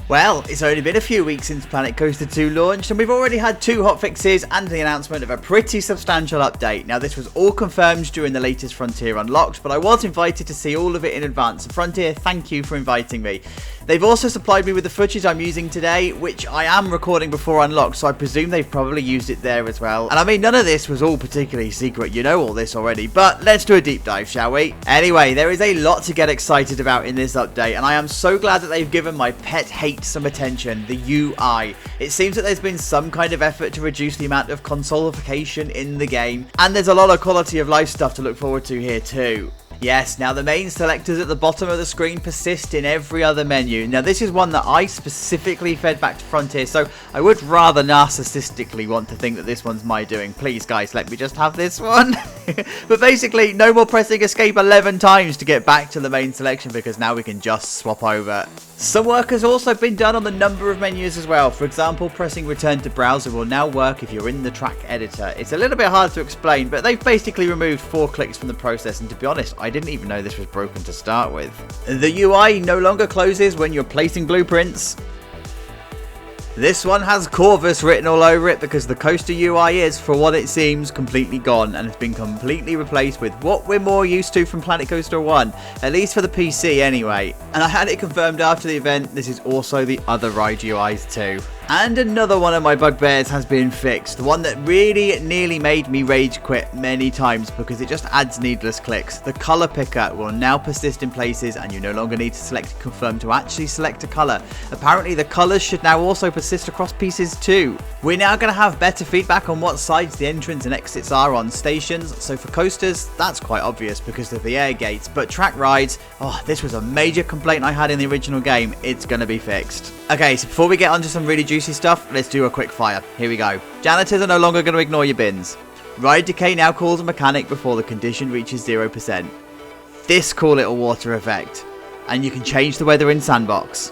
Well, it's only been a few weeks since Planet Coaster 2 launched, and we've already had 2 hotfixes and the announcement of a pretty substantial update. Now, this was all confirmed during the latest Frontier Unlocked, but I was invited to see all of it in advance. So Frontier, thank you for inviting me. They've also supplied me with the footage I'm using today, which I am recording before Unlocked, so I presume they've probably used it there as well. And I mean, none of this was all particularly secret, you know all this already, but let's do a deep dive, shall we? Anyway, there is a lot to get excited about in this update, and I am so glad that they've given my pet hate some attention, the UI. It seems that there's been some kind of effort to reduce the amount of consolification in the game, and there's a lot of quality of life stuff to look forward to here too. Yes, now the main selectors at the bottom of the screen persist in every other menu. Now this is one that I specifically fed back to Frontier, so I would rather narcissistically want to think that this one's my doing. Please guys, let me just have this one. But basically, no more pressing escape 11 times to get back to the main selection, because now we can just swap over. Some work has also been done on the number of menus as well. For example, pressing return to browser will now work if you're in the track editor. It's a little bit hard to explain, but they've basically removed 4 clicks from the process, and to be honest, I didn't even know this was broken to start with. The UI no longer closes when you're placing blueprints. This one has Corvus written all over it because the coaster UI is, for what it seems, completely gone and has been completely replaced with what we're more used to from Planet Coaster 1, at least for the PC anyway. And I had it confirmed after the event, this is also the other ride UIs too. And another one of my bugbears has been fixed, one that really nearly made me rage quit many times because it just adds needless clicks. The colour picker will now persist in places, and you no longer need to select confirm to actually select a colour. Apparently the colours should now also persist across pieces too. We're now going to have better feedback on what sides the entrance and exits are on stations, so for coasters that's quite obvious because of the air gates, but track rides, oh, this was a major complaint I had in the original game. It's going to be fixed. Okay, so before we get on to some really juicy stuff, let's do a quick fire. Here we go. Janitors are no longer going to ignore your bins. Ride decay now calls a mechanic before the condition reaches 0%. This cool little water effect. And you can change the weather in Sandbox.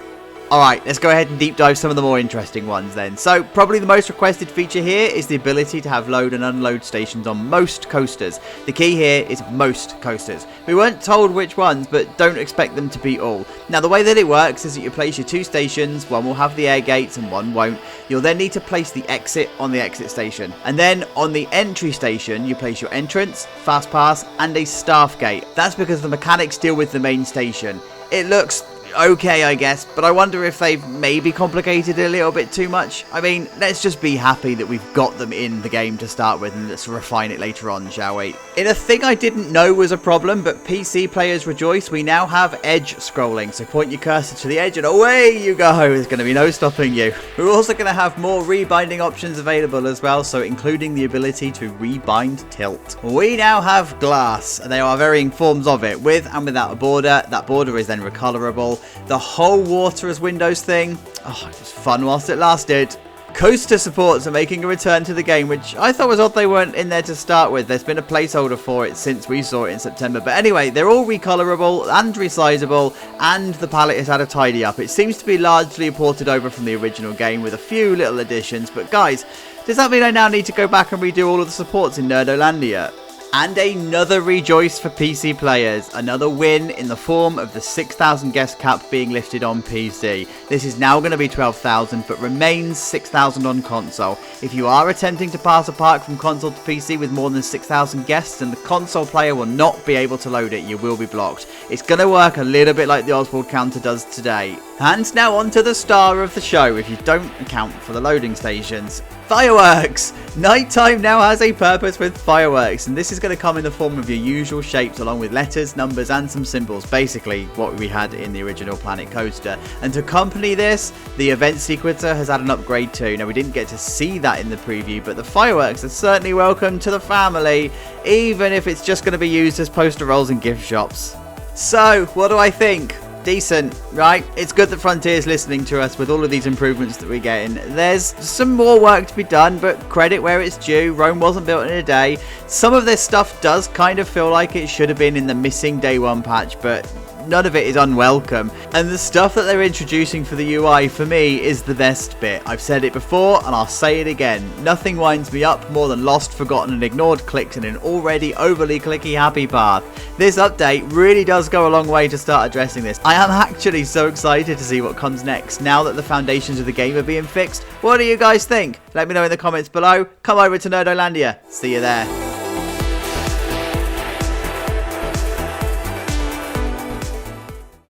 Alright, let's go ahead and deep dive some of the more interesting ones then. So, probably the most requested feature here is the ability to have load and unload stations on most coasters. The key here is most coasters. We weren't told which ones, but don't expect them to be all. Now, the way that it works is that you place your 2 stations, one will have the air gates and one won't. You'll then need to place the exit on the exit station. And then on the entry station, you place your entrance, fast pass, and a staff gate. That's because the mechanics deal with the main station. It looks okay, I guess, but I wonder if they've maybe complicated it a little bit too much. I mean, let's just be happy that we've got them in the game to start with, and let's refine it later on, shall we? In a thing I didn't know was a problem, but PC players rejoice, we now have edge scrolling, so point your cursor to the edge and away you go. There's going to be no stopping you. We're also going to have more rebinding options available as well, so including the ability to rebind tilt. We now have glass, and there are varying forms of it, with and without a border. That border is then recolorable. The whole water as windows thing, oh, it was fun whilst it lasted. Coaster supports are making a return to the game, which I thought was odd they weren't in there to start with. There's been a placeholder for it since we saw it in September. But anyway, they're all recolorable and resizable, and the palette has had a tidy up. It seems to be largely ported over from the original game with a few little additions. But guys, does that mean I now need to go back and redo all of the supports in Nerdolandia? And another rejoice for PC players, another win in the form of the 6,000 guest cap being lifted on PC. This is now going to be 12,000 but remains 6,000 on console. If you are attempting to pass a park from console to PC with more than 6,000 guests, then the console player will not be able to load it, you will be blocked. It's going to work a little bit like the Oswald counter does today. And now on to the star of the show, if you don't account for the loading stations. Fireworks! Nighttime now has a purpose with fireworks, and this is going to come in the form of your usual shapes along with letters, numbers and some symbols, basically what we had in the original Planet Coaster. And to accompany this, the event sequencer has had an upgrade too. Now we didn't get to see that in the preview, but the fireworks are certainly welcome to the family, even if it's just going to be used as poster rolls in gift shops. So, what do I think? Decent, right? It's good that Frontier's listening to us with all of these improvements that we're getting. There's some more work to be done, but credit where it's due. Rome wasn't built in a day. Some of this stuff does kind of feel like it should have been in the missing day 1 patch, but none of it is unwelcome. And the stuff that they're introducing for the UI, for me, is the best bit. I've said it before, and I'll say it again. Nothing winds me up more than lost, forgotten, and ignored clicks in an already overly clicky happy path. This update really does go a long way to start addressing this. I am actually so excited to see what comes next, now that the foundations of the game are being fixed. What do you guys think? Let me know in the comments below. Come over to Nerdolandia. See you there.